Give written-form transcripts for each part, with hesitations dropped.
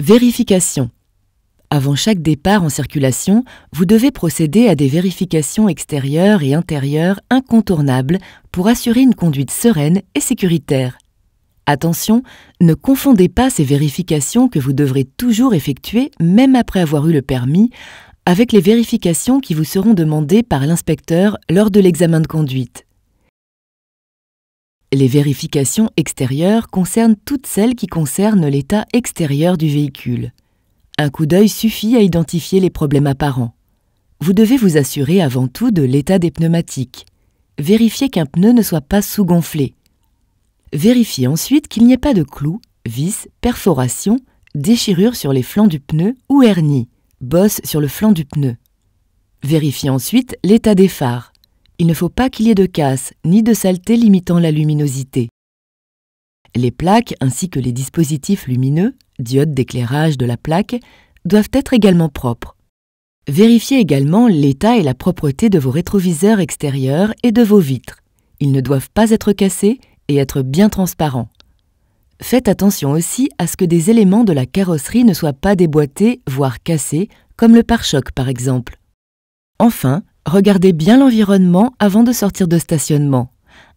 Vérification. Avant chaque départ en circulation, vous devez procéder à des vérifications extérieures et intérieures incontournables pour assurer une conduite sereine et sécuritaire. Attention, ne confondez pas ces vérifications que vous devrez toujours effectuer, même après avoir eu le permis, avec les vérifications qui vous seront demandées par l'inspecteur lors de l'examen de conduite. Les vérifications extérieures concernent toutes celles qui concernent l'état extérieur du véhicule. Un coup d'œil suffit à identifier les problèmes apparents. Vous devez vous assurer avant tout de l'état des pneumatiques. Vérifiez qu'un pneu ne soit pas sous-gonflé. Vérifiez ensuite qu'il n'y ait pas de clous, vis, perforations, déchirures sur les flancs du pneu ou hernies, bosses sur le flanc du pneu. Vérifiez ensuite l'état des phares. Il ne faut pas qu'il y ait de casse ni de saleté limitant la luminosité. Les plaques ainsi que les dispositifs lumineux, diodes d'éclairage de la plaque, doivent être également propres. Vérifiez également l'état et la propreté de vos rétroviseurs extérieurs et de vos vitres. Ils ne doivent pas être cassés et être bien transparents. Faites attention aussi à ce que des éléments de la carrosserie ne soient pas déboîtés, voire cassés, comme le pare-choc par exemple. Enfin, regardez bien l'environnement avant de sortir de stationnement.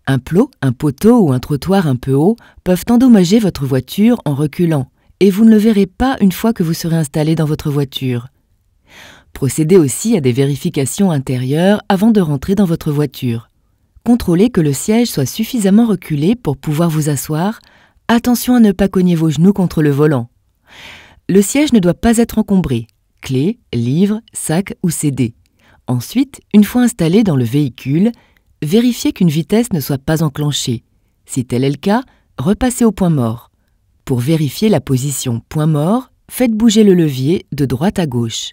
Un plot, un poteau ou un trottoir un peu haut peuvent endommager votre voiture en reculant, et vous ne le verrez pas une fois que vous serez installé dans votre voiture. Procédez aussi à des vérifications intérieures avant de rentrer dans votre voiture. Contrôlez que le siège soit suffisamment reculé pour pouvoir vous asseoir. Attention à ne pas cogner vos genoux contre le volant. Le siège ne doit pas être encombré. Clés, livres, sacs ou CD. Ensuite, une fois installé dans le véhicule, vérifiez qu'une vitesse ne soit pas enclenchée. Si tel est le cas, repassez au point mort. Pour vérifier la position point mort, faites bouger le levier de droite à gauche.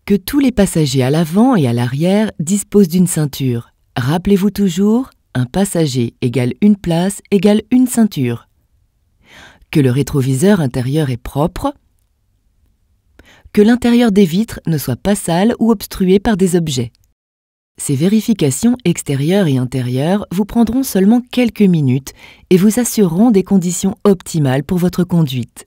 Que tous les passagers à l'avant et à l'arrière disposent d'une ceinture. Rappelez-vous toujours, un passager égale une place égale une ceinture. Que le rétroviseur intérieur est propre. Que l'intérieur des vitres ne soit pas sale ou obstrué par des objets. Ces vérifications extérieures et intérieures vous prendront seulement quelques minutes et vous assureront des conditions optimales pour votre conduite.